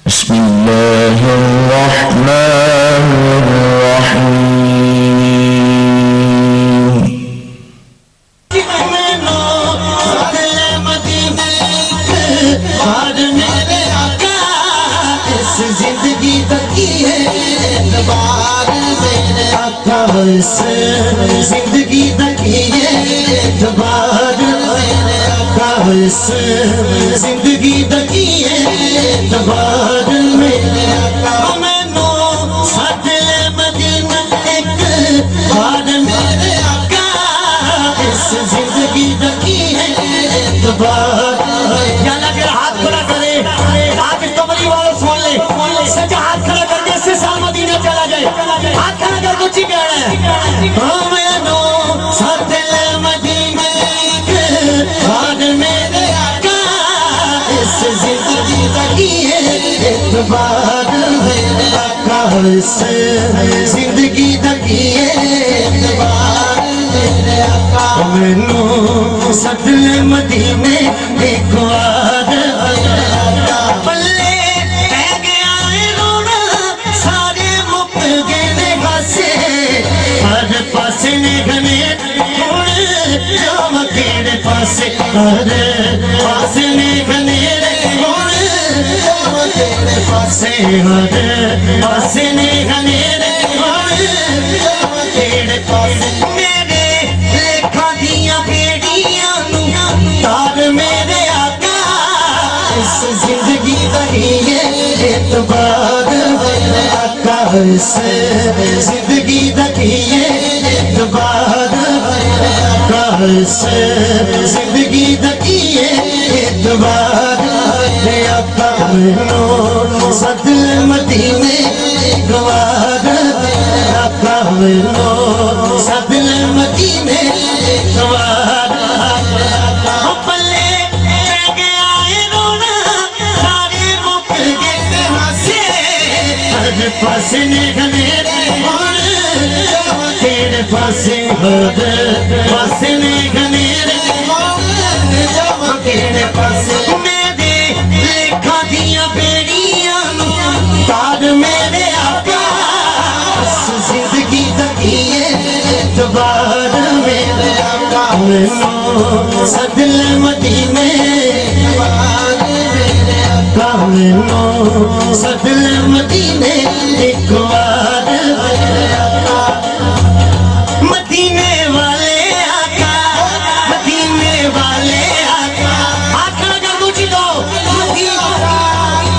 बिस्मिल्लाहिर्रहमानिर्रहीम। जिंदगी तकी है दोबार मेरे आका, जिंदगी तकी है दोबार मेरे आका, जिंदगी तकी है दोबार मेरे आका। मैनू सद मदीना एक बार मेरे आका, इस जिंदगी तकी है दोबार। क्या लगे हाथ खड़ा करे, आप इस कमरी वालों सुन ले, सच्चा हाथ खड़ा करके इससे साल मदीना चला जाए। हाथ खड़ा कर कुछ ही कहना है। मैनू सद मदीना एक बार मेरे आका, इस जिंदगी तकी है दोबार मेरे आका, इस जिंदगी तकी है दोबार मेरे आका। मैनू सद मदीने एक बार बल्ले रह गया रोना, सारे मुक गए ने हासे, हर पासे ने घने जाम केड़े पासे, हर पासे ने घने जाम केड़े पासे, हर पासे ने घने जाम केड़े पासे। मेरे लेखा दिया बेड़ियां तार मेरे आका, इस जिंदगी तकी है दोबार मेरे आका, इस जिंदगी तकी है दोबार मेरे आका, इस जिंदगी तकी है दोबार मेरे आका। मैनू सद मदीने गवार मेरे आका, मैनू सद मदीने गवार मेरे आका। पल्ले रह गया रोना, सारे मुक गए हासे, हर पासे ने घने तेरे पासे, हर पासे ने घने तेरे पासे। मेरे लेखा दिया बेड़ियां तार मेरे आका, इस जिंदगी तकी है दोबार मेरे आका। मैनू सद मदीने गवार मेरे आका, मैनू सद मदीने एक बार मेरे आका। मदीने वाले आका, मदीने वाले आका, हाथ लगा कुछ दो।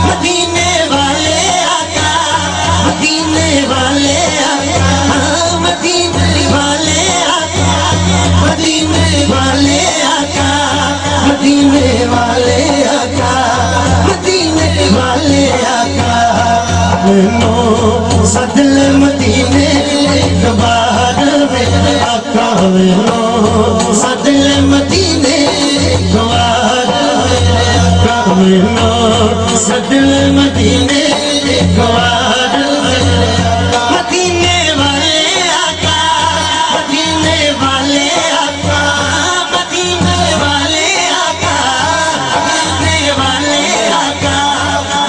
मदीने वाले आका, मदीने वाले आका, मदीने वाले आका, मदीने वाले आका, मदीने वाले आका, मदीने वाले आका। मैनू सद मदीने एक बार मेरे आका, मैनू सद मदीने एक बार मेरे आका, मैनू सद मदीने एक बार मेरे आका। मदीने वाले आका, मदीने वाले आका, मदीने वाले आका, मदीने वाले आका,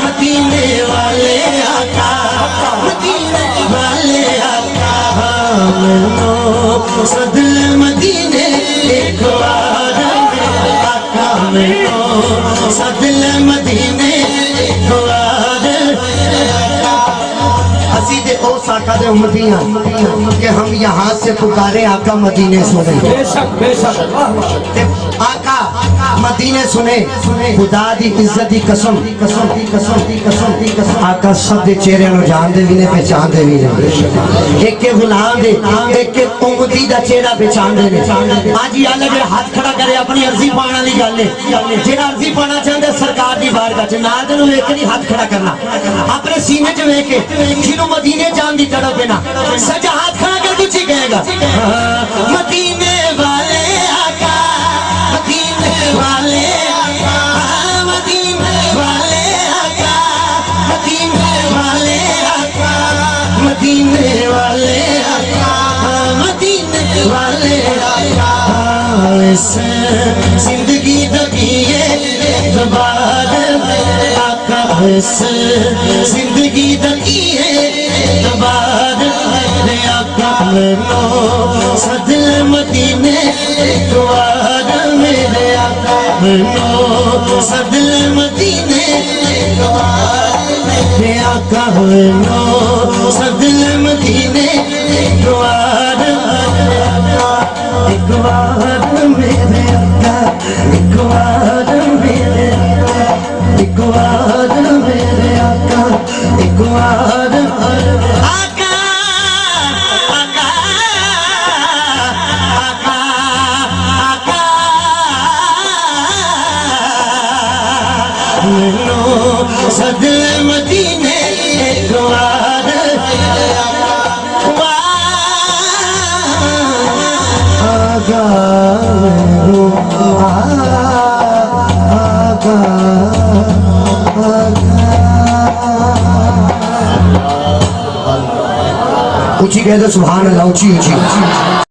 मदीने वाले आका, मदीने वाले आका। मैनू सद मदीने एक बार मेरे आका, मैनू सद मदीने एक बार मेरे आका। असी दे ओ साका दे उम्मती हैं कि हम यहाँ से पुकारे आका मदीने सुने। बेशक बेशक आका मदीने सुने, खुदा दी इज्जत दी कसम, कसम दी कसम दी कसम दी कसम। आका सब दे चेहरे नु जानदे भी ने, पहचानदे भी ने। एक के गुलाम दे, एक के उम्मती दा चेहरा पहचानदे ने। आज ही अल्लाह दे हाथ खड़ा करे अपनी अर्जी पाने वाली गल है। जेड़ा अर्जी पाना चाहंदा सरकार दी बारगाह च नाल दे नु वेख नहीं हाथ खड़ा करना, अपने सीने च वेख के जिन्हों मदीने जान दी तड़प है ना, सजा हाथ खड़ा कर कुछ ही कहेगा। मदीने वाले आका, मदीने वाले आका, मदीने वाले आका, मदीने वाले आका, मदीने वाले आका, मदीने वाले आका। जिंदगी दबी है दोबारा आका, इस जिंदगी दी है बाद मेरे आका मैनो सदल मदीने द्वार मेरे आका मैनो सदल मदीने द्वार मेरे आका मैनो सदल मदीने द्वार एक बार मेरे आका एक बार मेरे आका एक बार मेरे आका एक बार आका आका आका आका मैनो सदल मदीने एक बार आका ऊंची कह दो सुभान अल्लाह ऊंची ऊंची